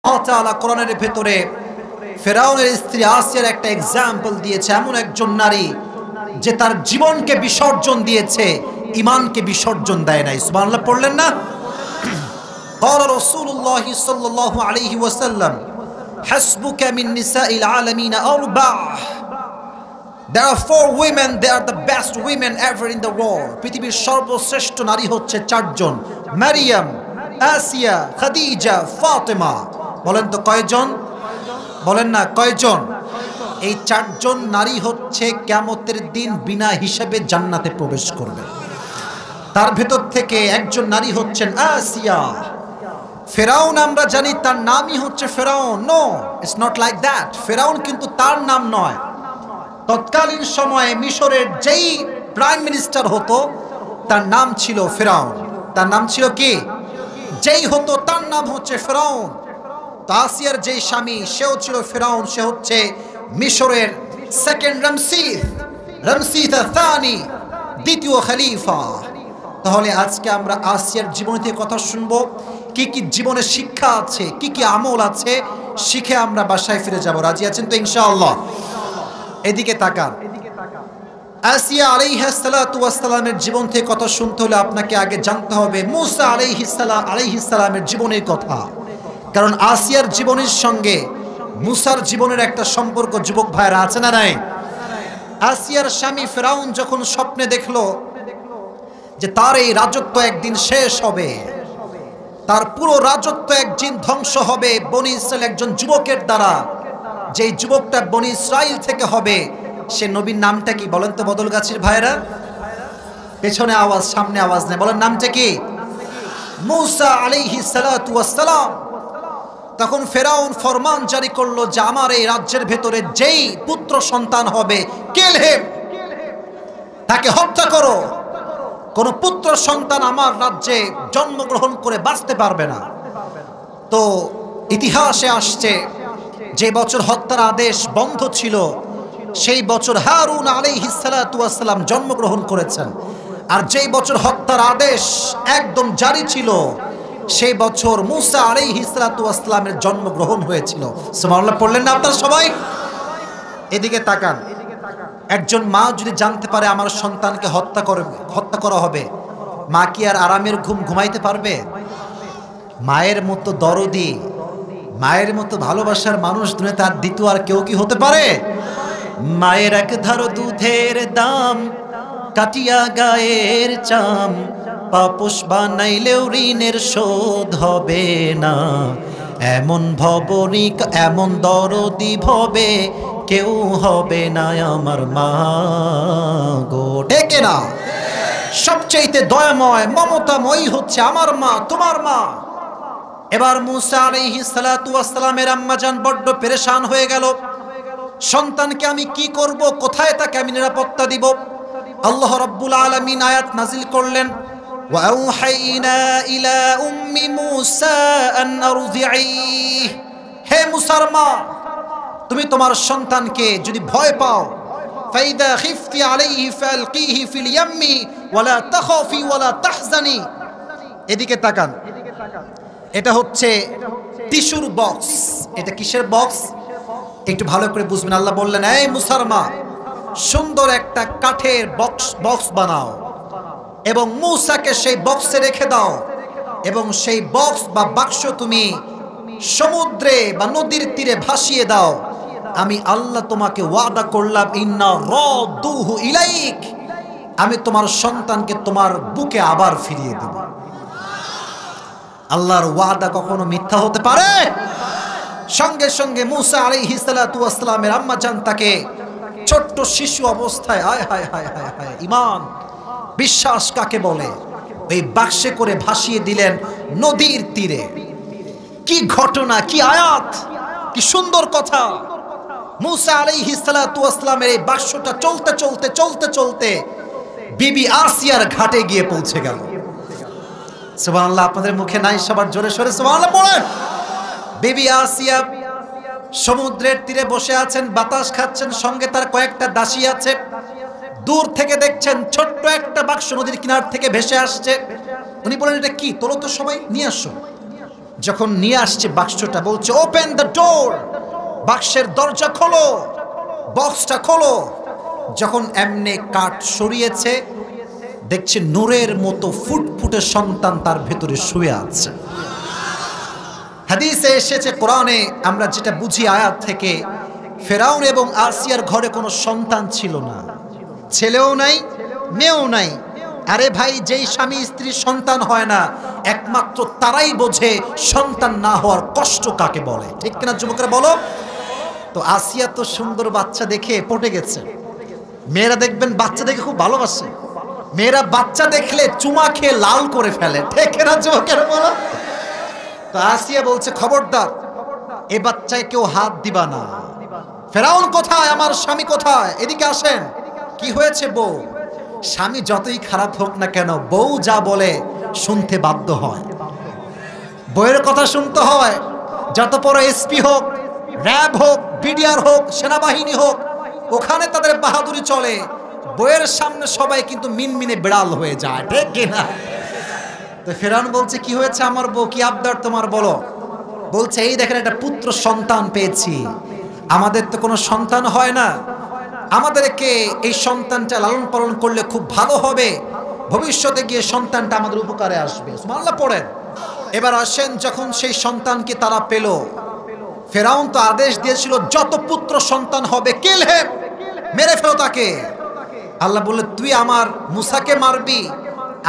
আল্লাহ তাআলা কোরআনের ভেতরে ফেরাউনের স্ত্রী আসিয়ার একটা এক্সাম্পল দিয়েছে, এমন একজন নারী যে তার জীবনকে বিসর্জন দিয়েছে, ঈমানকে বিসর্জন দেয় নাই। সুবহানাল্লাহ পড়লেন না? قال رسول الله صلى الله عليه وسلم حسبك من نساء العالمين أربع. There are four women, they are the best women ever in the world. পৃথিবীর সর্বশ্রেষ্ঠ নারী হচ্ছে চারজন, মারিয়াম, আসিয়া, খাদিজা, ফাতেমা। বলেন তো কয়জন? বলেন না কয়জন? এই চারজন নারী হচ্ছে কিয়ামতের দিন বিনা হিসাবে জান্নাতে প্রবেশ করবে। তার ভেতর থেকে একজন নারী হচ্ছেন আসিয়া। ফেরাউন আমরা জানি তার নামই হচ্ছে ফেরাউন। No, it's not like that. ফেরাউন কিন্তু তার নাম নয়। তৎকালীন সময়ে মিশরের যেই প্রাইম মিনিস্টার হতো তার নাম ছিল ফেরাউন। তার নাম ছিল কি? যেই হতো তার নাম হচ্ছে ফেরাউন। তো আসিয়ার যেই স্বামী সেও ছিল ফেরাউন, সে হচ্ছে মিশরের সেকেন্ড রামসিস আল-থানি, দ্বিতীয় খলিফা। তাহলে আজকে আমরা আসিয়ার জীবন থেকে কথা শুনবো, কি কি জীবনে শিক্ষা আছে, কি কি আমল আছে, শিখে আমরা বাসায় ফিরে যাব। রাজি আছেন তো ইনশাআল্লাহ? এদিকে তাকান। আসিয়া আলাইহিস সালাতু ওয়াস সালামের জীবন থেকে কথা শুনতে হলে আপনাকে আগে জানতে হবে মুসা আলাইহিস সালামের জীবনের কথা। কারণ আসিয়ার জীবনের সঙ্গে মুসার জীবনের একটা সম্পর্ক যুবক ভাইরা আছে না নাই? আসিয়ার স্বামী ফেরাউন যখন স্বপ্নে দেখলো যে তার এই রাজত্ব একদিন শেষ হবে, তার পুরো রাজত্ব একদিন ধ্বংস হবে বনি ইসরাইল একজন যুবকের দ্বারা, যেই যুবকটা বনি ইসরাইল থেকে হবে, সে নবীর নামটা কি বলেন তো বদলগাছির ভাইরা? পেছনে আওয়াজ সামনে আওয়াজ নেই, বলেন নামটা কি? মুসা আলাইহিস সালাতু ওয়াস সালাম। তখন ফেরাউন ফরমান জারি করলো যে আমার এই রাজ্যের ভেতরে যেই পুত্র সন্তান হবে, কিল হিম, তাকে হত্যা করো। কোন পুত্র সন্তান আমার রাজ্যে জন্মগ্রহণ করে বাঁচতে পারবে না। তো ইতিহাসে আসছে যে বছর হত্যার আদেশ বন্ধ ছিল সেই বছর হারুন আলাইহিস সালাতু ওয়াস সালাম জন্মগ্রহণ করেছেন, আর যেই বছর হত্যার আদেশ একদম জারি ছিল সেই বছর মুসা আলাইহিস সালাতু ওয়াস সালামের জন্মগ্রহণ হয়েছিল। সুবহানাল্লাহ পড়লেন না আপনারা সবাই? এদিকে তাকান। একজন মা যদি জানতে পারে আমার সন্তানকে হত্যা করা হবে, মা কি আর আরামের ঘুম ঘুমাইতে পারবে? মায়ের মতো দরদি, মায়ের মতো ভালোবাসার মানুষ দুনিয়াতে আর দ্বিতীয় আর কেউ কি হতে পারে? মায়ের এক ধারো দুধের দাম, কাটিয়া গায়ের চাম, পাপোশ বানাইলেও ঋণের শোধ হবে না। এমন ভবনিক এমন দরদি ভবে কেউ হবে না আমার মা গো। ডেকে না, সবচেয়ে দয়াময় মমতাময়ী হচ্ছে আমার মা, তোমার মা। এবার মুসা আলাইহিস সালাতু ওয়াস সালামের আম্মা জান বড্ড পেরেশান হয়ে গেল। সন্তানকে আমি কি করব, কোথায় তাকে আমি নিরাপত্তা দিব? আল্লাহ রাব্বুল আলামিন আয়াত নাজিল করলেন, ওয়া আওহাইনা ইলা উম্মি মুসা আন আরদিঈহ। হে মুসার মা, তুমি তোমার সন্তানকে যদি ভয় পাও, ফাইদা খিফতি আলাইহি ফালকিহি ফিল ইয়াম্মি ওয়ালা তাখাফি ওয়ালা তাহজানি। এদিকে তাকান, এটা হচ্ছে টিস্যুর বক্স। এটা কিসের বক্স একটু ভালো করে বুঝবেন। আল্লাহ বললেন, এই মুসার মা, সুন্দর একটা কাঠের বক্স বানাও এবং মুসাকে সেই বক্সে রেখে দাও, এবং সেই বক্স বা বাক্স তুমি সমুদ্রে বা নদীর তীরে ভাসিয়ে দাও। আমি আল্লাহ তোমাকে ওয়াদা করলাম, ইন্না রাদুহু ইলাইক, আমি তোমার সন্তানকে তোমার বুকে আবার ফিরিয়ে দেব। আল্লাহর ওয়াদা কখনো মিথ্যা হতে পারে? সঙ্গে সঙ্গে মুসা আলাইহিস সালাতু ওয়াস সালামের আম্মা জান তাকে ছোট্ট শিশু অবস্থায়, হায় হায় হায় হায় হায়, ঈমান বিশ্বাস কাকে বলে, এই বাক্সে করে ভাসিয়ে দিলেন নদীর তীরে। কি ঘটনা, কি আয়াত, কি সুন্দর কথা। মুসা আলাইহিস সালাতু ওয়াস সালামের এই বাক্সটা চলতে চলতে চলতে চলতে বিবি আসিয়ার ঘাটে গিয়ে পৌঁছে গেল। সুবহানাল্লাহ আপনাদের মুখে নাই, সবার জোরে সোরে সুবহানাল্লাহ বলেন। বিবি আসিয়া সমুদ্রের তীরে বসে আছেন, বাতাস খাচ্ছেন, সঙ্গে তার কয়েকটা দাসী আছে। দূর থেকে দেখছেন ছোট্ট একটা বাক্স নদীর কিনার থেকে ভেসে আসছে। উনি বলেন, এটা কি? তোলো তো সবাই, নিয়ে আসো। যখন নিয়ে আসছে বাক্সটা, বলছে ওপেন দ্য ডোর, বাক্সের দরজা খোলো, বক্সটা খোলো। যখন এমনি কাঠ সরিয়েছে, দেখছে নূরের মতো ফুটফুটে সন্তান তার ভেতরে শুয়ে আছে। হাদিসে এসেছে, কোরআনে আমরা যেটা বুঝি আয়াত থেকে, ফেরাউন এবং আসিয়ার ঘরে কোনো সন্তান ছিল না, ছেলেও নাই মেয়েও নাই। আরে ভাই, যেই স্বামী স্ত্রীর সন্তান হয় না, একমাত্র তারাই বোঝে সন্তান না হওয়ার কষ্ট কাকে বলে, ঠিক কিনা যুবকরা বলো? তো আসিয়া তো সুন্দর বাচ্চা দেখে পটে গেছে। মেয়েরা দেখবেন বাচ্চা দেখে খুব ভালোবাসে, মেয়েরা বাচ্চা দেখলে চুমা খেয়ে লাল করে ফেলে, ঠিক কিনা যুবকেরা বলো? তো আসিয়া বলছে, খবরদার, এ বাচ্চায় কেউ হাত দিবা না। ফেরাউন কোথায়? আমার স্বামী কোথায়? এদিকে আসেন। কি হয়েছে বউ? স্বামী যতই খারাপ হোক না কেন, বউ যা বলে শুনতে বাধ্য হয়, বউয়ের কথা শুনতে হয়। যত বড় এসপি হোক, র্যাব হোক, বিডিআর হোক, সেনাবাহিনী হোক, ওখানে তাদের বাহাদুরি চলে, বউয়ের সামনে সবাই কিন্তু মিনমিনে বিড়াল হয়ে যায়, ঠিক কিনা? তো ফেরাউন বলছে, কি হয়েছে আমার বউ, কি আবদার তোমার বলো? বলছে, এই দেখেন একটা পুত্র সন্তান পেয়েছি, আমাদের তো কোনো সন্তান হয় না, আমাদেরকে এই সন্তানটা লালন পালন করলে খুব ভালো হবে, ভবিষ্যতে গিয়ে সন্তানটা আমাদের উপকারে আসবে। সুবহানাল্লাহ পড়েন। এবার আসেন, যখন সেই সন্তানকে তারা পেল, ফেরাউন তো আদেশ দিয়েছিল যত পুত্র সন্তান হবে কিল হিম, মেরে ফেলো তাকে। আল্লাহ বললে, তুই আমার মুসাকে মারবি,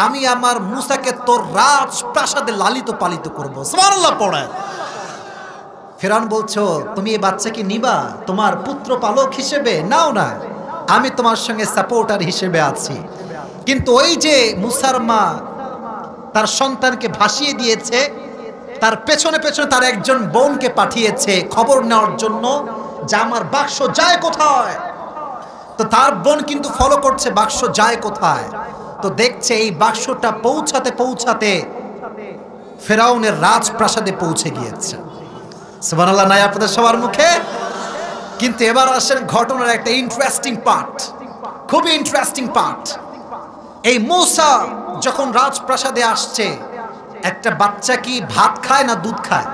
আমি আমার মুসাকে তোর রাজ প্রাসাদে লালিত পালিত করবো। সুবহানাল্লাহ পড়েন। ফেরাউন বলছো, তুমি এই বাচ্চাকে নিবা তোমার পুত্র পালক হিসেবে? নাও না, আমি তোমার সঙ্গে সাপোর্টার হিসেবে আছি। কিন্তু ওই যে মুসার মা তার সন্তানকে ভাসিয়ে দিয়েছে, তার পেছনে পেছনে তার একজন বোনকে পাঠিয়েছে খবর নেওয়ার জন্য যে আমার বাক্স যায় কোথায়। তো তার বোন কিন্তু ফলো করছে বাক্স যায় কোথায়। তো দেখছে এই বাক্সটা পৌঁছাতে পৌঁছাতে ফেরাউনের রাজপ্রাসাদে পৌঁছে গিয়েছে। সুবহানাল্লাহ নাই আপনাদের সবার মুখে? কিন্তু এবার আসেন ঘটনার একটা ইন্টারেস্টিং পার্ট, খুবই ইন্টারেস্টিং পার্ট। এই মূসা যখন রাজপ্রাসাদে আসছে, একটা বাচ্চা কি ভাত খায় না দুধ খায়?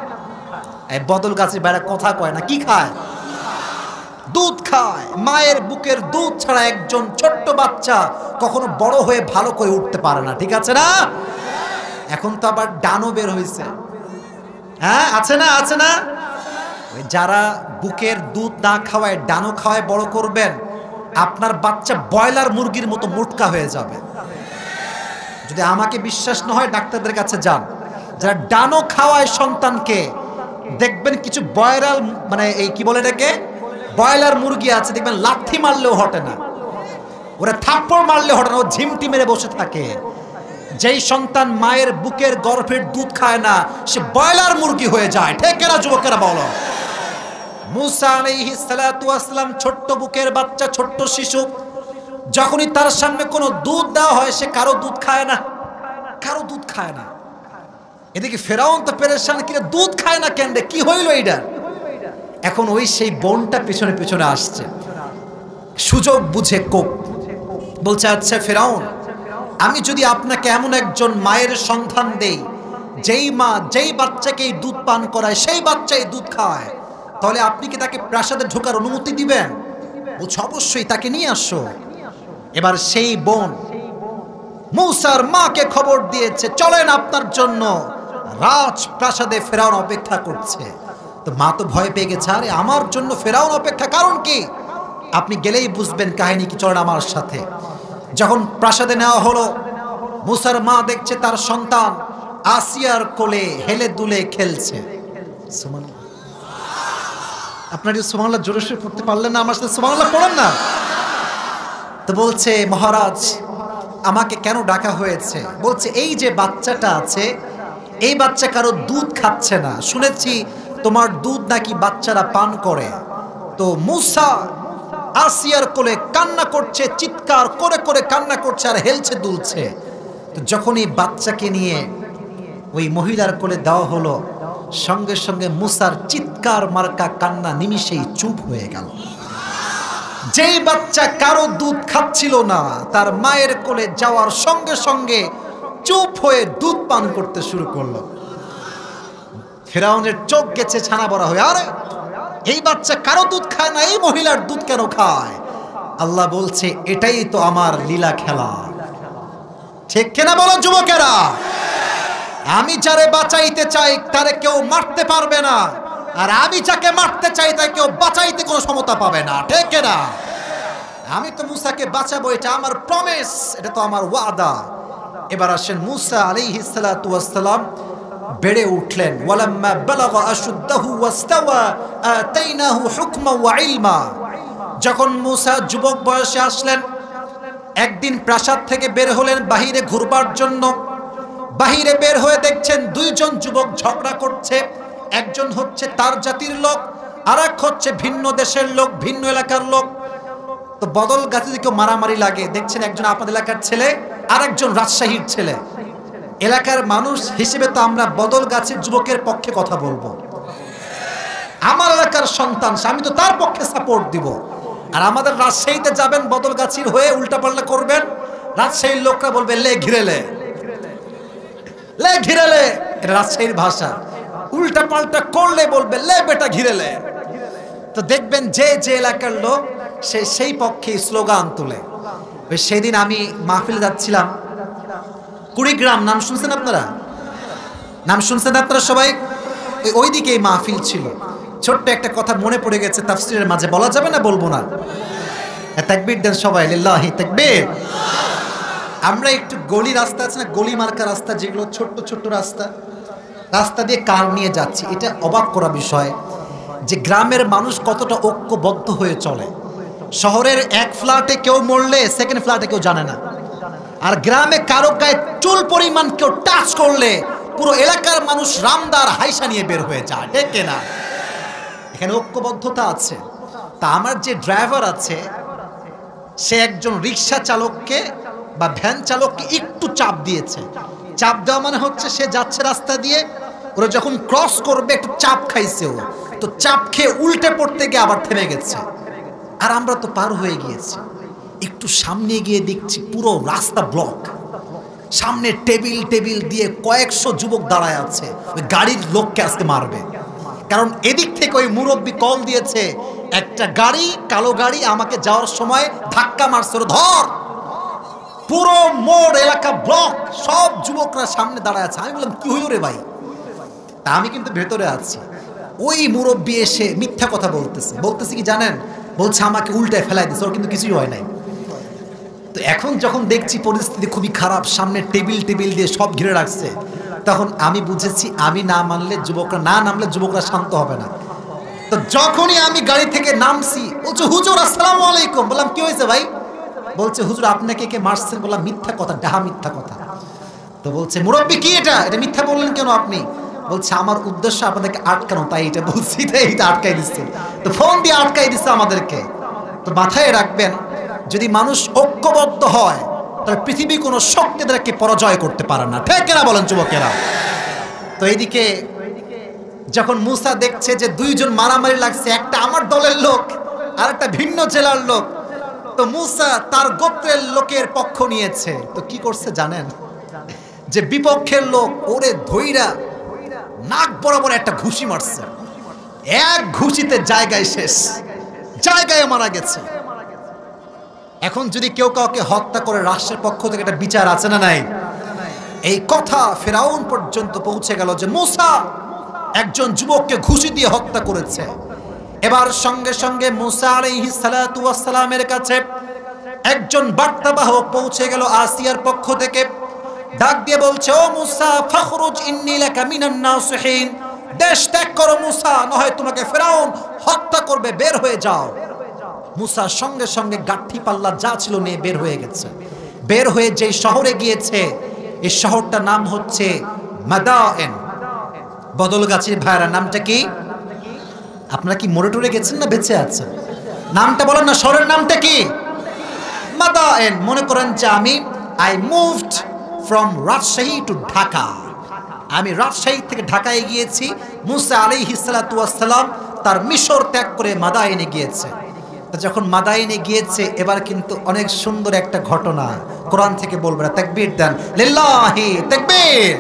এই বদল গাছের বেড়া কথা কয় না, কি খায়? দুধ খায়। মায়ের বুকের দুধ ছাড়া একজন ছোট্ট বাচ্চা কখনো বড় হয়ে ভালো করে উঠতে পারে না, ঠিক আছে না? এখন তো আবার ডানো বের হয়েছে, হ্যাঁ আছে না, আছে না? যারা বুকের দুধ না খাওয়ায় ডানো খাওয়ায় বড় করবেন, আপনার বাচ্চা ব্রয়লার মুরগির মতো মোটকা হয়ে যাবে। যদি আমাকে বিশ্বাস না হয় ডাক্তারদের কাছে যান, যারা ডানো খাওয়ায় সন্তানকে, দেখবেন কিছু ব্রয়লার মানে এই কি বলে এটাকে, ব্রয়লার মুরগি আছে, দেখবেন লাথি মারলেও হটে না, ওরা থাপ্পড় মারলেও হটে না, ও ঝিমটি মেরে বসে থাকে। যেই সন্তান মায়ের বুকের গর্ভের দুধ খায় না, সে ব্রয়লার মুরগি হয়ে যায়, ঠিক না যুবকেরা বলো? মূসা আলাইহিস সালাতু ওয়াস সালাম ছোট্ট বুকের বাচ্চা, ছোট্ট শিশু, যখনই তার সামনে কোনো দুধ দেওয়া হয়, সে কারো দুধ খায় না, কারো দুধ খায় না। এদিকে ফেরাউন তো পেরেশান, কিরে দুধ খায় না কেন রে, কি হইল এইটা? এখন ওই সেই বোনটা পিছনে পিছনে আসছে, সুযোগ বুঝে কোপ বলছে, আচ্ছা ফেরাউন, আমি যদি আপনাকে এমন একজন মায়ের সন্ধান দেই, যেই মা যেই বাচ্চাকে এই দুধ পান করায় সেই বাচ্চাই দুধ খায়, তাহলে আপনি কি তাকে প্রাসাদে ঢোকার অনুমতি দিবেন? বলছে, অবশ্যই, তাকে নিয়ে আসো। এবার সেই বোন মূসার মাকে খবর দিয়েছে, চলেন আপনার জন্য রাজপ্রাসাদে ফেরাউন অপেক্ষা করছে। তো মা তো ভয় পেয়ে গেছে, আরে আমার জন্য ফেরাউন অপেক্ষা, কারণ কি? আপনি গেলেই বুঝবেন কাহিনী কি, চলেন আমার সাথে। যখন প্রাসাদে নেওয়া হলো, মূসার মা দেখছে তার সন্তান আসিয়ার কোলে হেলে দুলে খেলছে। সুবহানাল্লাহ। আপনারা সুবহানাল্লাহ জোরে জোরে পড়তে পারলেন না? আমার সাথে সুবহানাল্লাহ পড়েন না। তো বলছে, মহারাজ আমাকে কেন ডাকা হয়েছে? বলছে, এই যে বাচ্চাটা আছে, এই বাচ্চা কারো দুধ খাচ্ছে না, শুনেছি তোমার দুধ নাকি বাচ্চারা পান করে। তো মূসা আসিয়ার কোলে কান্না করছে, চিৎকার করে করে কান্না করছে আর হেলছে দুলছে। তো যখন এই বাচ্চাকে নিয়ে ওই মহিলার কোলে দেওয়া হলো, সঙ্গে সঙ্গে মূসার চিৎকার মার্কা কান্না নিমিষেই চুপ হয়ে গেল। যেই বাচ্চা কারো দুধ খাচ্ছিল না, তার মায়ের কোলে যাওয়ার সঙ্গে সঙ্গে চুপ হয়ে দুধ পান করতে শুরু করলো। ফেরাউনের চোখ গেছে ছানা বড়া হয়ে, আরে এই বাচ্চা কারো দুধ খায় না, এই মহিলার দুধ কেন খায়? আল্লাহ বলছে এটাই তো আমার লীলা খেলা। ঠিক কিনা বলো যুবকেরা? আমি যারে বাঁচাইতে চাই তারে কেউ মারতে পারবে না, আর আমি যাকে মারতে চাই তাই কেউ বাঁচাইতে কোনো ক্ষমতা পাবে না। ঠিক কিনা? আমি তো মুসাকে বাঁচাবো, এটা আমার প্রমিস, এটা তো আমার ওয়াদা। এবার আসেন মুসা আলাইহিস সালাতু ওয়াস সালাম বেড়ে উঠলেন। ওয়ালাম্মা বালাগা আশুদ্দাহু ওয়াস্তাওয়া আতাইনাহু হুকমা ওয়া ইলমা। যখন মুসা যুবক বয়সে আসলেন, একদিন প্রাসাদ থেকে বের হলেন বাহিরে ঘুরবার জন্য। বাহিরে বের হয়ে দেখছেন দুইজন যুবক ঝগড়া করছে। একজন হচ্ছে তার জাতির লোক, আর এক হচ্ছে ভিন্ন দেশের লোক, ভিন্ন এলাকার লোক। তো বদল গাছে দিকে মারামারি লাগে। দেখছেন একজন আপনাদের এলাকার ছেলে, আর একজন রাজশাহীর ছেলে। এলাকার মানুষ হিসেবে তো আমরা বদল গাছের যুবকের পক্ষে কথা বলবো, আমার এলাকার সন্তান, আমি তো তার পক্ষে সাপোর্ট দিব। আর আমাদের রাজশাহীতে যাবেন বদল গাছির হয়ে উল্টাপাল্টা করবেন, রাজশাহীর লোকরা বলবে লে ঘিরেলে, লে ঘিরেলে, এটা রাজশাহীর ভাষা। উল্টাপাল্টা করলে বলবে লে বেটা ঘিরেলে। তো দেখবেন যে যে এলাকার লোক সে সেই পক্ষে স্লোগান তুলে। সেদিন আমি মাহফিলে যাচ্ছিলাম, কুড়িগ্রাম, নাম শুনছেন আপনারা? নাম শুনছেন আপনারা সবাই? ওইদিকে এই মাহফিল ছিল। ছোট্ট একটা কথা মনে পড়ে গেছে, তাফসীরের মাঝে বলা যাবে না, বলবো না। তাকবীর দেন সবাই, লিল্লাহি তাকবীর। আমরা একটু গলি রাস্তা আছে না, গলি মার্কা রাস্তা, যেগুলো ছোট্ট ছোট্ট রাস্তা, রাস্তা দিয়ে কার নিয়ে যাচ্ছি। এটা অবাক করা বিষয় যে গ্রামের মানুষ কতটা ঐক্যবদ্ধ হয়ে চলে। শহরের এক ফ্ল্যাটে কেউ মরলে সেকেন্ড ফ্ল্যাটে কেউ জানে না, আর গ্রামে কারো গায়ে চুল পরিমাণ কেউ টাচ করলে পুরো এলাকার মানুষ রামদার হাইসা নিয়ে বের হয়ে যায়। ঠিক না? এখানে ঐক্যবদ্ধতা আছে। তা আমার যে ড্রাইভার আছে, সে একজন রিক্সা চালককে বা ভ্যান চালককে একটু চাপ দিয়েছে। চাপ দেওয়া মানে হচ্ছে সে যাচ্ছে রাস্তা দিয়ে, ওরা যখন ক্রস করবে একটু চাপ খাইছে, ও তো চাপ খেয়ে উল্টে পড়তে গিয়ে আবার থেমে গেছে। আর আমরা তো পার হয়ে গিয়েছি। একটু সামনে গিয়ে দেখছি পুরো রাস্তা ব্লক, সামনে টেবিল টেবিল দিয়ে কয়েকশো যুবক দাঁড়ায় আছে, ওই গাড়ির লোককে আজকে মারবে। কারণ এদিক থেকে ওই মুরব্বী কল দিয়েছে, একটা গাড়ি, কালো গাড়ি আমাকে যাওয়ার সময় ধাক্কা মারছে, ধর। পুরো মোড় এলাকা ব্লক, সব যুবকরা সামনে দাঁড়ায় আছে। আমি বললাম কি হইল রে ভাই? তা আমি কিন্তু ভেতরে আছি। ওই মুরব্বী এসে মিথ্যা কথা বলতেছে কি জানেন? বলছে আমাকে উল্টায় ফেলাই দিচ্ছে, ওর কিন্তু কিছুই হয় নাই। তো এখন যখন দেখছি পরিস্থিতি খুবই খারাপ, সামনে টেবিল টেবিল দিয়ে সব ঘিরে রাখছে, তখন আমি বুঝেছি আমি না নামলে যুবকরা শান্ত হবে না। তো যখনই আমি গাড়ি থেকে নামছি, বলছে হুজুর আসসালামু আলাইকুম। বললাম কি হয়েছে ভাই? বলছে হুজুর আপনাকে কে মারছেন। বললাম মিথ্যা কথা, ডাহা মিথ্যা কথা। তো বলছে মুরব্বী কি এটা মিথ্যা বললেন কেন আপনি? বলছে আমার উদ্দেশ্য আপনাদেরকে আটকানো, তাই এটা বলছি, তাই এটা আটকাই দিচ্ছে। তো ফোন দিয়ে আটকাই দিচ্ছে আমাদেরকে। তো মাথায় রাখবেন, যদি মানুষ ঐক্যবদ্ধ হয় তাহলে পৃথিবী কোনো শক্তি তাদেরকে পরাজয় করতে পারে না। ঠিক কিনা বলেন যুবকেরা? তো এইদিকে যখন মুসা দেখছে যে দুইজন মারামারি লাগছে, একটা আমার দলের লোক আর একটা ভিন্ন জেলার লোক, তো মুসা তার গোত্রের লোকের পক্ষ নিয়েছে। তো কি করছে জানেন? যে বিপক্ষের লোক ওরে ধইরা নাক বরাবর একটা ঘুষি মারছে। এক ঘুষিতে জায়গায় শেষ, জায়গায় মারা গেছে। এখন যদি কেউ কাউকে হত্যা করে রাষ্ট্রের পক্ষ থেকে একটা বিচার আছে না নাই? এই কথা ফেরাউন পর্যন্ত পৌঁছে গেল যে মুসা একজন যুবককে ঘুষি দিয়ে হত্যা করেছে। এবার সঙ্গে সঙ্গে মুসা আলাইহিস সালাতু ওয়াস সালামের কাছে একজন বার্তাবাহক পৌঁছে গেল আসিয়ার পক্ষ থেকে। ডাক দিয়ে বলছে, ও মুসা ফাখরুজ ইন্নী লাকা মিনান নাসিহিন, দেশ ত্যাগ করো মুসা, নয় তোমাকে ফেরাউন হত্যা করবে, বের হয়ে যাও। মুসা সঙ্গে সঙ্গে গাঠি পাল্লা যা ছিল নিয়ে বের হয়ে গেছে। বের হয়ে যে শহরে গিয়েছে, এই শহরটার নাম হচ্ছে মাদায়েন। বদলগাছির ভাইরা, নামটা কি? আপনারা কি মরে টরে গেছেন না বেঁচে আছেন? নামটা বলেন না, শহরের নামটা কি? মাদায়েন। মনে করেন যে I moved from Rajshahi to Dhaka. আমি রাজশাহী থেকে ঢাকায় গিয়েছি। মুসা আলাইহিস সালাতু ওয়াস সালাম তার মিশর ত্যাগ করে মাদায়েনে গিয়েছে। যখন মাদায়েনে গিয়েছে, এবার কিন্তু অনেক সুন্দর একটা ঘটনা কোরআন থেকে বলবে না। তাকবীর দেন, লিল্লাহি তাকবীর।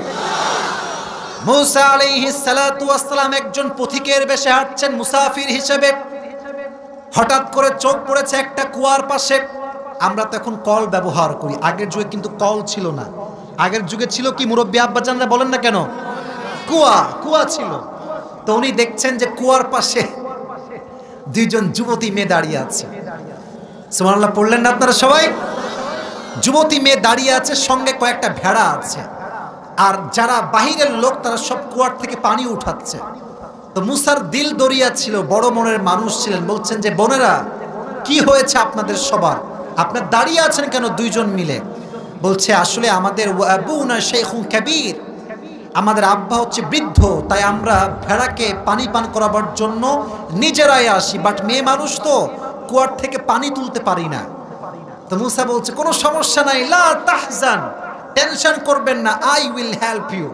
মুসা আলাইহিস সালাতু ওয়াস সালাম একজন পথিকের বেশে হাঁটছেন মুসাফির হিসেবে। হঠাৎ করে চোখ পড়েছে একটা কুয়ার পাশে। আমরা তো এখন কল ব্যবহার করি, আগের যুগে কিন্তু কল ছিল না। আগের যুগে ছিল কি মুরব্বী আব্বাজানরা বলেন না কেন? কুয়া ছিল। তো উনি দেখছেন যে কুয়ার পাশে দুইজন যুবতী মেয়ে দাঁড়িয়ে আছে। সুবহানাল্লাহ পড়লেন না আপনারা সবাই? যুবতী মেয়ে দাঁড়িয়ে আছে, সঙ্গে কয়েকটা ভেড়া আছে। আর যারা বাহিরের লোক তারা সব কুয়ার থেকে পানি উঠাচ্ছে। তো মুসার দিল দরিয়া ছিল, বড় মনের মানুষ ছিলেন। বলছেন যে বোনেরা, কি হয়েছে আপনাদের সবার? আপনারা দাঁড়িয়ে আছেন কেন দুইজন মিলে? বলছে আসলে আমাদের আবুনা শাইখুন কাবীর, আমাদের আব্বা হচ্ছে বৃদ্ধ, তাই আমরা ভেড়াকে পানি পান করাবার জন্য নিজেরাই আসি, বাট মেয়ে মানুষ তো কুয়ার থেকে পানি তুলতে পারি না। তো মুসা বলছে কোনো সমস্যা নাই, লা তাহজান, টেনশন করবেন না, আই উইল হেল্প ইউ,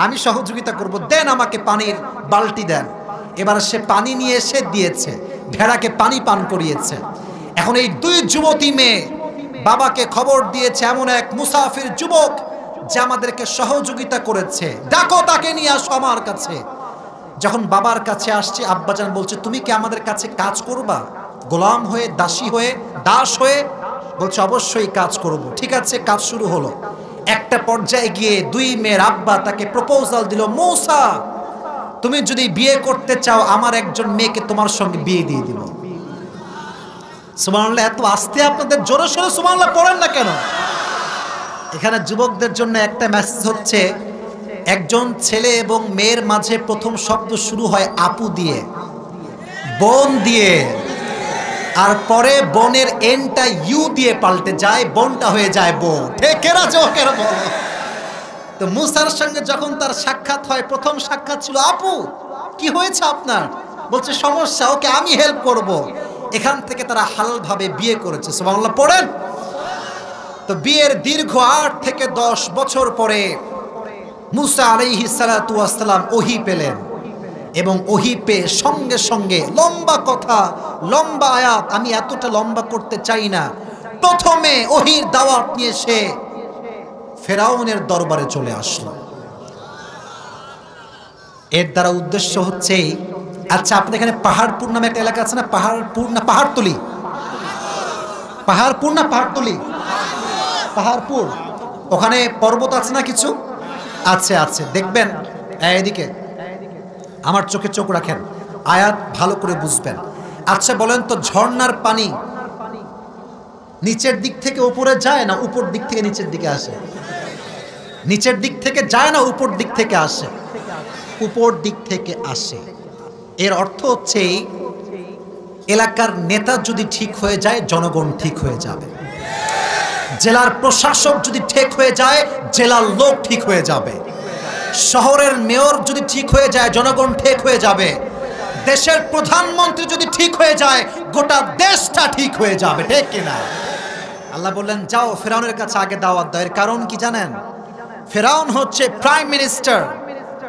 আমি সহযোগিতা করব, দেন আমাকে পানির বালতি দেন। এবার সে পানি নিয়ে এসে দিয়েছে, ভেড়াকে পানি পান করিয়েছে। এখন এই দুই যুবতী মেয়ে বাবাকে খবর দিয়েছে এমন এক মুসাফির যুবক যে আমাদেরকে সহযোগিতা করেছে, ডাকো তাকে নিয়ে আসো আমার কাছে। যখন বাবার কাছে আসছে, আব্বাজান বলছে তুমি কি আমাদের কাছে কাজ করবা, গোলাম হয়ে, দাসী হয়ে, দাস হয়ে? বলছে অবশ্যই কাজ করব। ঠিক আছে, কাজ শুরু হলো। একটা পর্যায়ে গিয়ে দুই মেয়ের আব্বা তাকে প্রপোজাল দিল, মূসা তুমি যদি বিয়ে করতে চাও আমার একজন মেয়েকে তোমার সঙ্গে বিয়ে দিয়ে দিব। সুবহানাল্লাহ, এত আস্তে আপনাদের জোরে সোরে সুবহানাল্লাহ পড়েন না কেন? এখানে যুবকদের জন্য একটা মেসেজ হচ্ছে, একজন ছেলে এবং মেয়ের মাঝে প্রথম শব্দ শুরু হয় আপু দিয়ে, বোন দিয়ে, আর পরে বোনের এনটা ইউ দিয়ে পাল্টে যায়, বোনটা হয়ে যায় বোন। ঠিকেরা জোকের বলো। তো মুসার সঙ্গে যখন তার সাক্ষাৎ হয়, প্রথম সাক্ষাৎ ছিল আপু কি হয়েছে আপনার? বলছে সমস্যা, ওকে আমি হেল্প করব। এখান থেকে তারা হালালভাবে বিয়ে করেছে। সুবহানাল্লাহ পড়েন। তো বিয়ের দীর্ঘ 8 থেকে 10 বছর পরে মুসা আলাইহিস সালাতু ওয়াস সালাম ওহী পেলেন, এবং ওহী পেয়ে সঙ্গে সঙ্গে লম্বা কথা, লম্বা আয়াত, আমি এতটা লম্বা করতে চাই না। প্রথমে ওহীর দাওয়াত নিয়ে সে ফেরাউনের দরবারে চলে আসলো। এর দ্বারা উদ্দেশ্য হচ্ছে, আচ্ছা আপনাদের এখানে পাহাড়পুর নামে একটা এলাকা আছে না? পাহাড়পুর না পাহাড়তলি? পাহাড়পুর না পাহাড়তলি? পাহাড়পুর। ওখানে পর্বত আছে না কিছু? আছে আছে, দেখবেন এদিকে আমার চোখে চোখ রাখেন, আয়াত ভালো করে বুঝবেন। আচ্ছা বলেন তো, ঝর্ণার পানি নিচের দিক থেকে উপরে যায় না উপর দিক থেকে নিচের দিকে আসে? নিচের দিক থেকে যায় না উপর দিক থেকে আসে? উপর দিক থেকে আসে। এর অর্থ হচ্ছে এলাকার নেতা যদি ঠিক হয়ে যায় জনগণ ঠিক হয়ে যাবে, জেলার প্রশাসক যদি ঠিক হয়ে যায় জেলার লোক ঠিক হয়ে যাবে, শহরের মেয়র যদি ঠিক হয়ে যায় জনগণ ঠিক হয়ে যাবে, দেশের প্রধানমন্ত্রী যদি ঠিক হয়ে যায় গোটা দেশটা ঠিক হয়ে যাবে। ঠিক কিনা? আল্লাহ বললেন যাও ফেরাউনের কাছে আগে দাওয়াত দাও। এর কারণ কি জানেন? ফেরাউন হচ্ছে প্রাইম মিনিস্টার,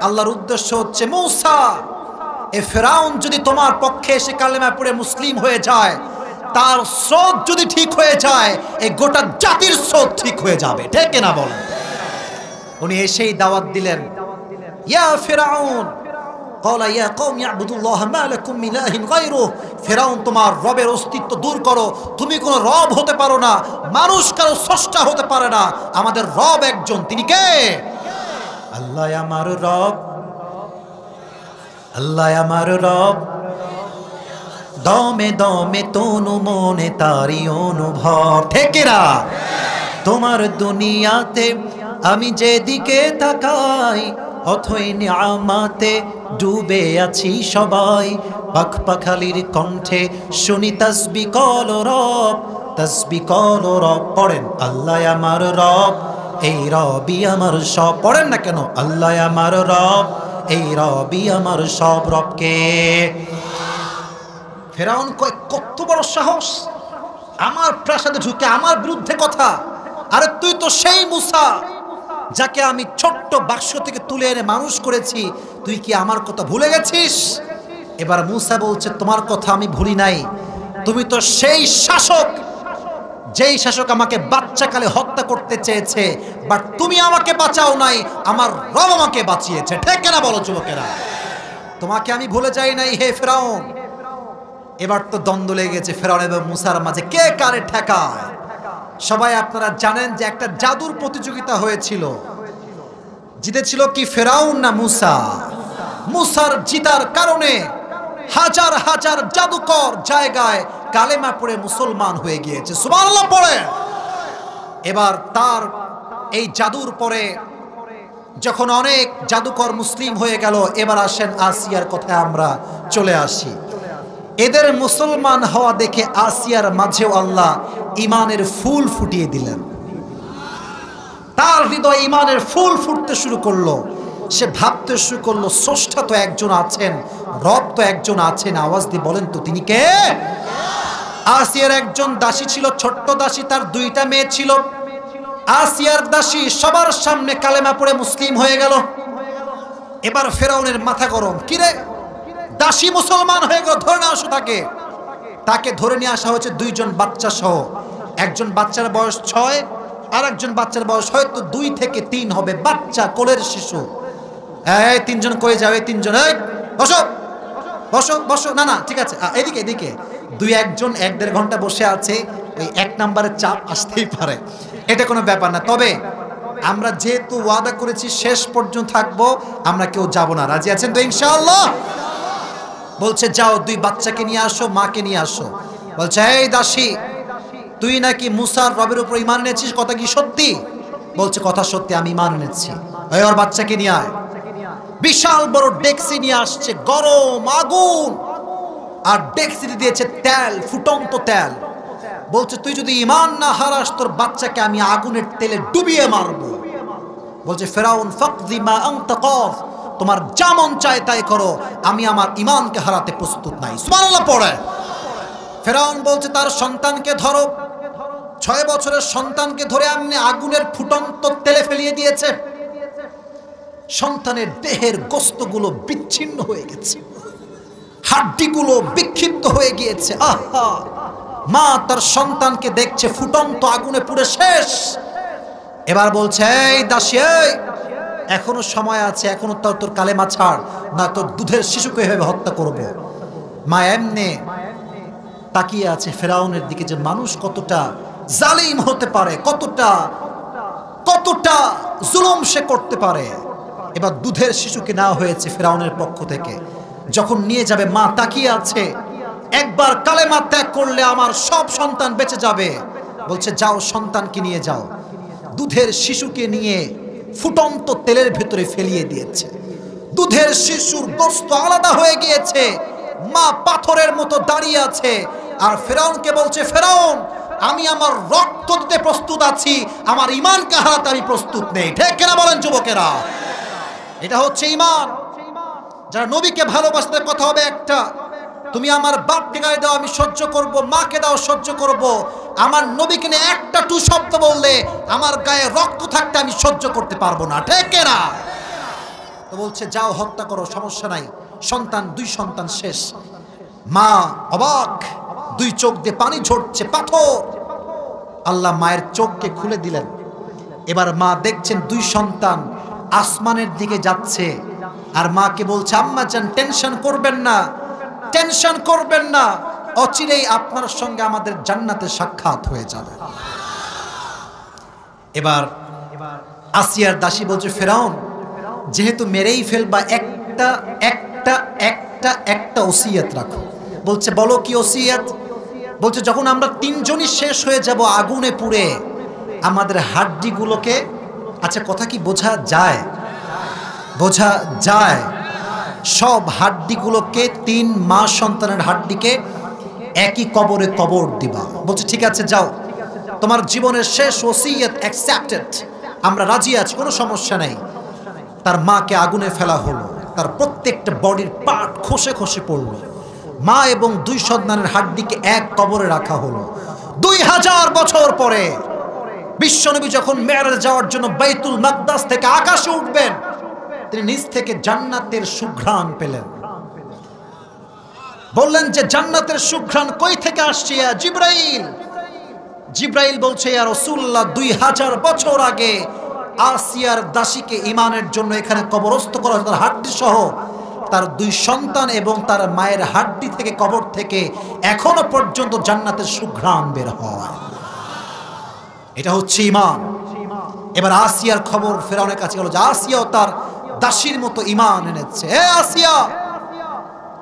আল্লাহর উদ্দেশ্য হচ্ছে মূসা, এ ফেরাউন যদি তোমার পক্ষে এসে কালেমা পড়ে মুসলিম হয়ে যায়, তার স্রোত যদি ঠিক হয়ে যায় এই গোটা জাতির স্রোত ঠিক হয়ে যাবে। ঠিক কিনা বলেন? উনি এসেই দাওয়াত দিলেন, ইয়া ফিরাউন ক্বালা ইয়া কওমি ইবুদুল্লাহ মা লাকুম মিন ইলাহিন গায়রুহু, ফিরাউন তোমার রবের অস্তিত্ব দূর করো, তুমি কোনো রব হতে পারো না, মানুষ কারো স্রষ্টা হতে পারে না, আমাদের রব একজন, তিনি কে? আল্লাহ আমার রব, আল্লাহ আমার রব, দমে দমে তনু মনে তারি অনুভব। ঠিকেরা? তোমার দুনিয়াতে আমি যেদিকে তাকাই অথই নিয়ামতে ডুবে আছি সবাই, পাখ পাখালির কণ্ঠে শুনি তাসবিহ কল রব, তাসবিহ কল রব। পড়েন আল্লাহ আমার রব, এই রবই আমার সব। পড়েন না কেন? আল্লাহ আমার রব, এই রবই আমার সব। রবকে ফেরাউন কয় কত বড় সাহস, আমার প্রাসাদে ঢুকে আমার বিরুদ্ধে কথা। আরে তুই তো সেই মূসা যাকে আমি ছোট্ট বাক্স থেকে তুলে এনে মানুষ করেছি, তুই কি আমার কথা ভুলে গেছিস? এবার মূসা বলছে তোমার কথা আমি ভুলি নাই, তুমি তো সেই শাসক যেই শাসক আমাকে বাচ্চাকালে হত্যা করতে চেয়েছে, বাট তুমি আমাকে বাঁচাও নাই, আমার রব আমাকে বাঁচিয়েছে। ঠিক কিনা বলো যুবকেরা? তোমাকে আমি ভুলে যাই নাই হে ফেরাউন। এবার তো দ্বন্দ্ব লেগে গেছে ফেরাউন এবং মুসার মাঝে, কে কারে ঠেকায়। সবাই আপনারা জানেন যে একটা জাদুর প্রতিযোগিতা হয়েছিল, জিতেছিল কি ফেরাউন না মুসা? মুসার জিতার কারণে হাজার হাজার জাদুকর জায়গায় কালেমা পড়ে মুসলমান হয়ে গিয়েছে। সুবহানাল্লাহ পড়ে। এবার তার এই জাদুর পরে যখন অনেক জাদুকর মুসলিম হয়ে গেল, এবার আসেন আসিয়ার কথায় আমরা চলে আসি। এদের মুসলমান হওয়া দেখে আসিয়ার মাঝেও আল্লাহ ইমানের ফুল ফুটিয়ে দিলেন। তার হৃদয় ইমানের ফুল ফুটতে শুরু করলো। সে ভাবতে শুরু করলো, স্রষ্টা তো একজন আছেন, রব তো একজন আছেন। আওয়াজ দিয়ে বলেন তো তিনি কে? আসিয়ার একজন দাসী ছিল, ছোট্ট দাসী, তার দুইটা মেয়ে ছিল। আসিয়ার দাসী সবার সামনে কালেমা পড়ে মুসলিম হয়ে গেল। এবার ফেরাউনের মাথা গরম, কিরে দাসী মুসলমান হয়ে গেল, ধরে নিয়ে আসো তাকে। তাকে ধরে নিয়ে আসা হয়েছে দুইজন বাচ্চা সহ। একজন বাচ্চার বয়স 6, আর একজন বাচ্চার বয়স হয়তো 2 থেকে 3 হবে, বাচ্চা কোলের শিশু। এই তিনজন কই যাও? এই তিনজন, এই বসো বসো বসো। না না ঠিক আছে, এদিকে এদিকে। দুই একজন 1-1.5 ঘন্টা বসে আছে, ওই 1 নম্বরের চাপ আসতেই পারে, এটা কোনো ব্যাপার না। তবে আমরা যেহেতু ওয়াদা করেছি শেষ পর্যন্ত থাকবো, আমরা কেউ যাব না। রাজি আছেন তো ইনশাআল্লাহ? বলছে যাও 2 বাচ্চাকে নিয়ে আসো, মাকে নিয়ে আসো। বলছে এই দাসী, তুই নাকি মুসার রবের উপর ঈমান এনেছিস, কথা কি সত্যি? বলছে কথা সত্যি, আমি ঈমান এনেছি। ওই ওর বাচ্চাকে নিয়ে আয়। বিশাল বড় ডেকসি নিয়ে আসছে, গরম আগুন, আর ডেকসিতে দিয়েছে তেল, ফুটন্ত তেল। বলছে তুই যদি ঈমান না হারাস, তোর বাচ্চাকে আমি আগুনের তেলে ডুবিয়ে মারবো। বলছে ফেরাউন ফাকদি মা আনতা কাফ, তোমার যা মন চায় তাই করো, আমি আমার ঈমানকে হারাতে প্রস্তুত নাই। সুবহানাল্লাহ পড়ে। ফেরাউন বলছে তার সন্তানকে ধরো। 6 বছরের সন্তানকে ধরে এমনি আগুনের ফুটন্ত তেলে ফেলিয়ে দিয়েছে। সন্তানের দেহের গোস্তগুলো বিচ্ছিন্ন হয়ে গেছে, হাড্ডিগুলো বিক্ষিপ্ত হয়ে গিয়েছে। আহা, মা তার সন্তানকে দেখছে ফুটন্ত আগুনে পুড়ে শেষ। এবার বলছে এই দাসী, এখনো সময় আছে, এখনো তোর কালেমা ছাড়, না তোর দুধের শিশুকে এভাবে হত্যা করব। মা এমনি তাকিয়ে আছে ফেরাউনের দিকে, যে মানুষ কতটা জালিম হতে পারে, কতটা কতটা জুলুম সে করতে পারে। এবার দুধের শিশুকে নেওয়া হয়েছে ফেরাউনের পক্ষ থেকে। যখন নিয়ে যাবে, মা তাকিয়ে আছে, একবার কালেমা ত্যাগ করলে আমার সব সন্তান বেঁচে যাবে। বলছে যাও সন্তানকে নিয়ে যাও। দুধের শিশুকে নিয়ে ফুটন্ত তেলের ভেতরে ফেলিয়ে দিয়েছে। দুধের শিশুর গোশত আলাদা হয়ে গিয়েছে, মা পাথরের মতো দাঁড়িয়ে আছে। আর ফেরাউনকে বলছে ফেরাউন, আমি আমার রক্ত দিতে প্রস্তুত আছি, আমার ঈমানকে হারাতে আমি প্রস্তুত নেই। ঠিক কিনা বলেন যুবকেরা? এটা হচ্ছে ঈমান। যারা নবীকে ভালোবাসতে কথা হবে একটা, তুমি আমার বাপকে গায়ে দাও আমি সহ্য করব, মাকে দাও সহ্য করব, আমার নবীকে নিয়ে একটা টু শব্দ বললে আমার গায়ে রক্ত থাকতে আমি সহ্য করতে পারবো না। ঠিক না? তো বলছে যাও হত্যা করো, সমস্যা নাই। সন্তান 2 সন্তান শেষ। মা অবাক, 2 চোখ দিয়ে পানি ঝরছে, পাথর। আল্লাহ মায়ের চোখকে খুলে দিলেন। এবার মা দেখছেন 2 সন্তান আসমানের দিকে যাচ্ছে, আর মাকে বলছে আম্মা জান টেনশন করবেন না, টেনশন করবেন না, অচিরেই আপনার সঙ্গে আমাদের জান্নাতে সাক্ষাৎ হয়ে যাবে। এবার আসিয়ার দাসী বলছে ফেরাউন, যেহেতু মেরেই ফেলবা, একটা একটা একটা একটা ওসিয়ত রাখো। বলছে বলো কি ওসিয়ত? বলছে যখন আমরা 3 জনই শেষ হয়ে যাব আগুনে পুড়ে, আমাদের হাড্ডিগুলোকে, আচ্ছা কথা কি বোঝা যায়? বোঝা যায়। সব হাড্ডিগুলোকে 3 মা সন্তানের হাড্ডিকে একই কবরে কবর দিবা। বলছে ঠিক আছে যাও, তোমার জীবনের শেষ ওসিয়ত অ্যাকসেপ্টেড, আমরা রাজি আছি, কোনো সমস্যা নেই। তার মাকে আগুনে ফেলা হলো, তার প্রত্যেকটা বডির পার্ট খসে খসে পড়ল। মা এবং 2 সন্তানের হাড্ডিকে এক কবরে রাখা হলো। 2000 বছর পরে বিশ্বনবী যখন মেরাজে যাওয়ার জন্য বাইতুল মাকদাস থেকে আকাশে উঠবেন, তিনি নিচ থেকে জান্নাতের সুঘ্রাণ পেলেন। বললেন যে জান্নাতের সুঘ্রাণ কই থেকে আসছে ইয়া জিবরাইল? জিব্রাইল বলছে, ইয়া রাসূলুল্লাহ, 2000 বছর আগে আসিয়ার দাসীকে ঈমানের জন্য এখানে কবরস্থ করা হয়েছে, তার হাড্ডি সহ। তার 2 সন্তান এবং তার মায়ের হাড্ডি থেকে, কবর থেকে এখনো পর্যন্ত জান্নাতের সুঘ্রাণ বের হয়। এটা হচ্ছে ঈমান। এবার আসিয়ার খবর ফেরাউনের কাছে গেল যে আসিয়াও তার দাসীর মতো ঈমান এনেছে। হে আসিয়া,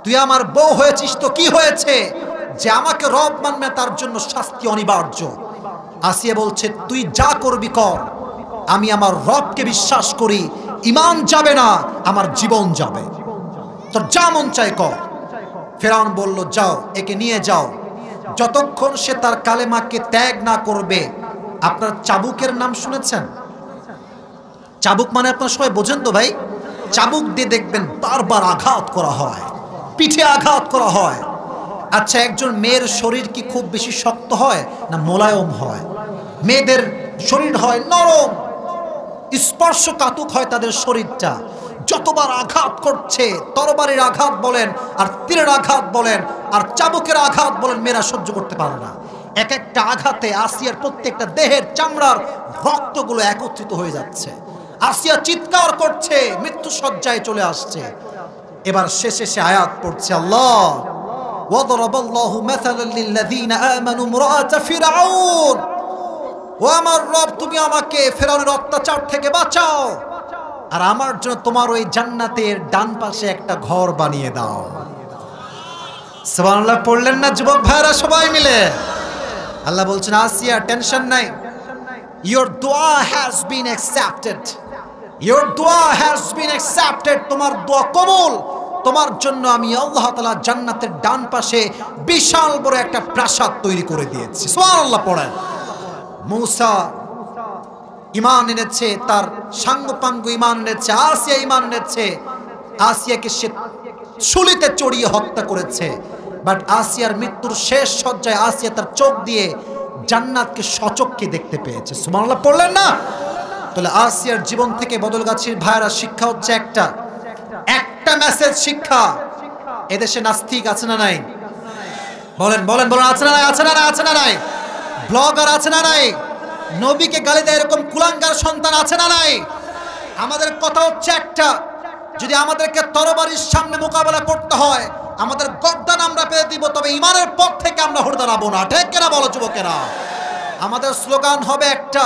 তুই আমার বউ হয়েছিস তো কি হয়েছে যে আমাকে রব মানবে তার জন্য শাস্তি অনিবার্য। আসিয়া বলছে, তুই যা করবি কর, আমি আমার রবকে বিশ্বাস করি, ঈমান যাবে না, আমার জীবন যাবে, তোর যা মন চায় কর। ফেরাউন বলল, যাও, একে নিয়ে যাও, যতক্ষণ সে তার কালেমাকে ত্যাগ না করবে। আপনার চাবুকের নাম শুনেছেন? চাবুক মানে আপনার সবাই বোঝেন তো ভাই? চাবুক দিয়ে দেখবেন বারবার আঘাত করা হয়, পিঠে আঘাত করা হয়। আচ্ছা, একজন মেয়ের শরীর কি খুব বেশি শক্ত হয় না মোলায়েম হয়? মেয়েদের শরীর হয় নরম, স্পর্শকাতর হয় তাদের শরীরটা। যতবার আঘাত করছে, তরবারির আঘাত বলেন আর তীরের আঘাত বলেন আর চাবুকের আঘাত বলেন, মেয়েরা সহ্য করতে পারে না। এক একটা আঘাতে আসিয়ার প্রত্যেকটা দেহের চামড়ার রক্তগুলো একত্রিত হয়ে যাচ্ছে। আসিয়া চিৎকার করছে, মৃত্যু শয্যায় চলে আসছে। এবার শেষে সে আয়াত পড়ছে, আল্লাহ ওয়াদরাবাল্লাহু মাসালাল লিল্লাযীনা আমানু ইমরাআতা ফিরআউন। ও আমার রব, তুমি আমাকে ফেরাউনের অত্যাচার থেকে বাঁচাও, আর আমার জন্য তোমার ওই জান্নাতের ডান পাশে একটা ঘর বানিয়ে দাও। সুবহানাল্লাহ পড়লেন না যুবক ভাইরা সবাই মিলে? আল্লাহ বলছেন, আসিয়া টেনশন নাই, your dua has been accepted, your dua has been accepted, তোমার দোয়া কবুল। তোমার জন্য আমি আল্লাহ তাআলা জান্নাতের ডান পাশে বিশাল বড় একটা প্রাসাদ তৈরি করে দিয়েছি। সুবহানাল্লাহ পড়েন। মূসা ঈমান এনেছে, তার সাঙ্গপাঙ্গ ঈমান এনেছে, আসিয়া ঈমান এনেছে। আসিয়াকে সে শুলিতে চড়িয়ে হত্যা করেছে, বাট আসিয়ার মৃত্যুর শেষ শয্যায় আসিয়া তার চোখ দিয়ে জান্নাতকে সচক্ষে দেখতে পেয়েছে। সুবহানাল্লাহ পড়লেন না? তাহলে আসিয়ার জীবন থেকে বদলগাছির ভাইরা শিক্ষা হচ্ছে একটা মেসেজ শিক্ষা। এদেশে নাস্তিক আছে না নাই? বলেন বলেন বলেন, আছে না নাই? আছে না নাই? আছে না নাই? ব্লগার আছে না নাই? নবীকে গালি দেয় এরকম কুলাঙ্গার সন্তান আছে না নাই? আমাদের কথা হচ্ছে একটা, যদি আমাদেরকে তরবারির সামনে মোকাবেলা করতে হয়, আমাদের গর্দান আমরা পেয়ে দিব, তবে ঈমানের পথ থেকে আমরা হটে দাঁড়াবো না। ঠিক কিনা বলো যুবকেরা? আমাদের স্লোগান হবে একটা,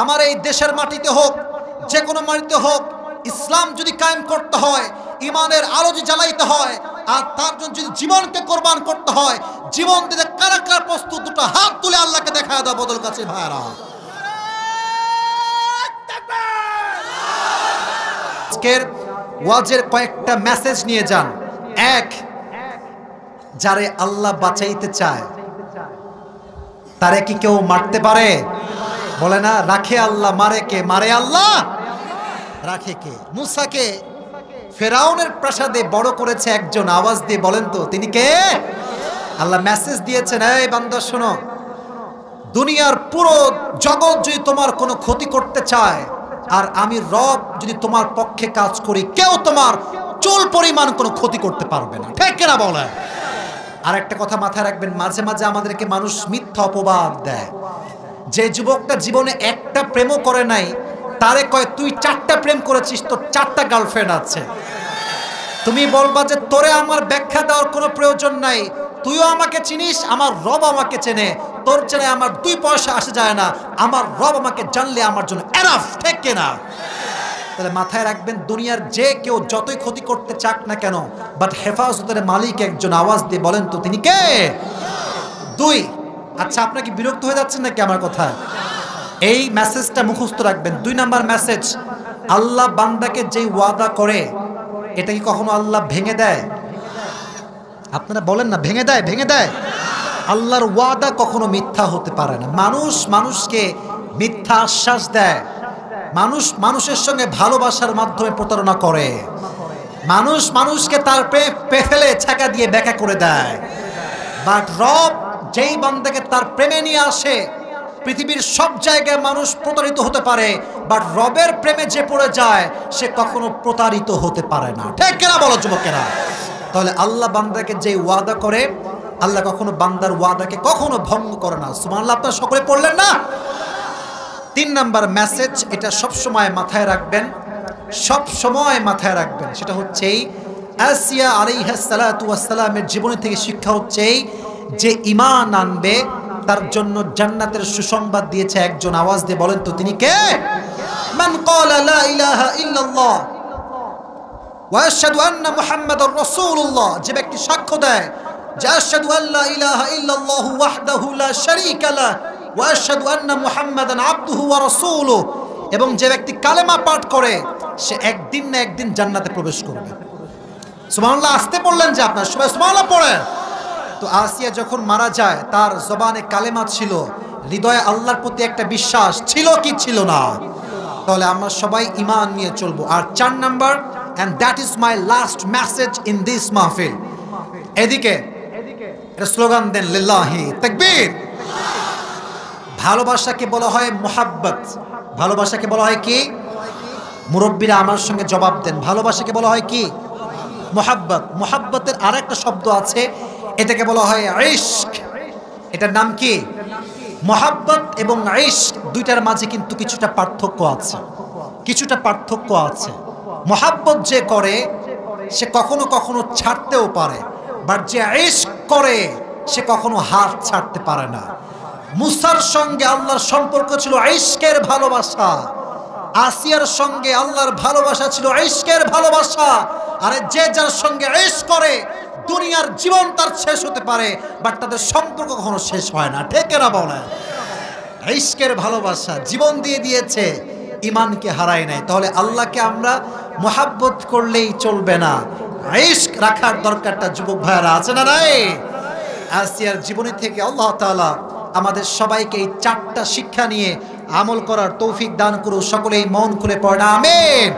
আমার এই দেশের মাটিতে হোক, যে কোনো মাটিতে হোক, ইসলাম যদি কায়েম করতে হয়, ঈমানের আলো যদি জ্বালাইতে হয়, আর তার জন্য যদি জীবনকে কোরবান করতে হয়, জীবন দিতে কারা কারা প্রস্তুত, দুটো হাত তুলে আল্লাহকে দেখা দাও বদলগাছির ভাইরা। আজকের ওয়াজের কয়েকটা মেসেজ নিয়ে যান। এক, যারে আল্লাহ বাঁচাইতে চায় তারে কি কেউ মারতে পারে? বলে না, রাখে আল্লাহ, মারে কে? মারে আল্লাহ, রাখে কে? মূসাকে ফেরাউনের প্রাসাদে বড় করেছে একজন, আওয়াজ দিয়ে বলেন তো তিনি কে? আল্লাহ মেসেজ দিয়েছেন, এই বান্দা শোনো, দুনিয়ার পুরো জগৎ যদি তোমার কোনো ক্ষতি করতে চায়, আর আমি রব যদি তোমার পক্ষে কাজ করি, কেউ তোমার চুল পরিমাণ কোনো ক্ষতি করতে পারবে না। ঠিক কিনা বলে? আর একটা কথা মাথায় রাখবেন, মাঝে মাঝে আমাদেরকে মানুষ মিথ্যা অপবাদ দেয়। যে যুবকটা জীবনে একটা প্রেমও করে নাই, তারে কয় তুই 4টা প্রেম করেছিস, তোর 4টা গার্লফ্রেন্ড আছে। তুমি বলবা যে তোরে আমার ব্যাখ্যা দেওয়ার কোনো প্রয়োজন নাই, তুইও আমাকে চিনিস, আমার রব আমাকে চেনে, তোর চেনে আমার 2 পয়সা আসে যায় না, আমার রব আমাকে জানলে আমার জন্য এনাফ। ঠিক কিনা? তাহলে মাথায় রাখবেন, দুনিয়ার যে কেউ যতই ক্ষতি করতে চাক না কেন, বাট হেফাজতের মালিক একজন, আওয়াজ দিয়ে বলেন তো তিনি কে? 2, আচ্ছা আপনারা কি বিরক্ত হয়ে যাচ্ছেন নাকি আমার কথা? এই মেসেজটা মুখস্থ রাখবেন। 2 নাম্বার মেসেজ, আল্লাহ বান্দাকে যে ওয়াদা করে, এটা কি কখনো আল্লাহ ভেঙে দেয়? আপনারা বলেন না, ভেঙে দেয়? ভেঙে দেয়। আল্লাহর ওয়াদা কখনো মিথ্যা হতে পারে না। মানুষ মানুষকে মিথ্যা আশ্বাস দেয়, মানুষ মানুষের সঙ্গে ভালোবাসার মাধ্যমে প্রতারণা করে, মানুষ মানুষকে তার ফেলে ছাকা দিয়ে ব্যাখ্যা করে দেয়। বাট রব যেই বান্দাকে তার প্রেমে নিয়ে আসে, পৃথিবীর সব জায়গায় মানুষ প্রতারিত হতে পারে, বাট রবের প্রেমে যে পড়ে যায় সে কখনো প্রতারিত হতে পারে না। ঠিক কিনা বলো যুবকেরা? তাহলে আল্লাহ বান্দাকে যে ওয়াদা করে, আল্লাহ কখনো বান্দার ওয়াদাকে কখনো ভঙ্গ করে না। সুবহানাল্লাহ, আপনারা সকলে পড়লেন না? 3 নাম্বার মেসেজ, এটা সব সময় মাথায় রাখবেন, সব সময় মাথায় রাখবেন, সেটা হচ্ছে আসিয়া আলাইহিস সালাতু ওয়াস সালামের জীবনী থেকে শিক্ষা হচ্ছে যে ঈমান আনবে তার জন্য জান্নাতের সুসংবাদ দিয়েছে একজন। আওয়াজ দিয়ে বলেন তো তিনি কে? মান ক্বালা লা ইলাহা ইল্লাল্লাহ ওয়া আশহাদু আন্না মুহাম্মাদার রাসূলুল্লাহ, যে ব্যক্তি সাক্ষ্য দেয় যে আশহাদু আল্লা ইলাহা ইল্লাল্লাহ ওয়াহদাহু লা শারীকা লাহ ওয়া আশহাদু আন্না মুহাম্মাদান আবদুহু ওয়া রাসূলুহু, এবং যে ব্যক্তি কালেমা পাঠ করে সে একদিন না একদিন জান্নাতে প্রবেশ করবে। সুবহানাল্লাহ, আসতে পড়লেন যে আপনারা সবাই সুবহানাল্লাহ পড়েন। তো আসিয়া যখন মারা যায় তার জবানে কালেমা ছিল, হৃদয়ে আল্লাহর প্রতি একটা বিশ্বাস ছিল কি ছিল না? তাহলে আমরা সবাই ঈমান নিয়ে চলবো। আর 4 number, and that is my last message in this মাহফিল, এদিকে এটা স্লোগান দেন, লিল্লাহি তাকবীর। ভালোবাসাকে বলা হয় মুহাব্বত। ভালোবাসাকে বলা হয় কি? মুরব্বীরা আমার সঙ্গে জবাব দেন, ভালোবাসাকে বলা হয় কি? মুহাব্বত। মুহাব্বতের আরেকটা শব্দ আছে, এটাকে বলা হয় ইশক। এটার নাম কি? মুহাব্বত এবং ইশক, দুইটার মাঝে কিন্তু কিছুটা পার্থক্য আছে, কিছুটা পার্থক্য আছে। মুহাব্বত যে করে সে কখনো কখনো ছাড়তেও পারে, বাট যে ইশক করে সে কখনো হাত ছাড়তে পারে না। মুসার সঙ্গে আল্লাহর সম্পর্ক ছিল ইশকের ভালোবাসা, আসিয়ার সঙ্গে আল্লাহর ভালোবাসা ছিল ইশকের ভালোবাসা। আরে যে যার সঙ্গে ইশক করে দুনিয়ার জীবন তার শেষ হতে পারে, বাট তাদের সম্পর্ক কখনো শেষ হয় না। ঠিক না বলেন? ইশকের ভালোবাসা জীবন দিয়ে দিয়েছে, ঈমানকে হারায় নাই। তাহলে আল্লাহকে আমরা মুহাব্বত করলেই চলবে না, ইশক রাখার দরকারটা যুবক ভাইয়েরা আছে না নাই? আসিয়ার জীবনী থেকে আল্লাহ তাআলা আমাদের সবাইকে এই 4টা শিক্ষা নিয়ে আমল করার তৌফিক দান করুন। সকলেই মন খুলে পড়েন আমিন।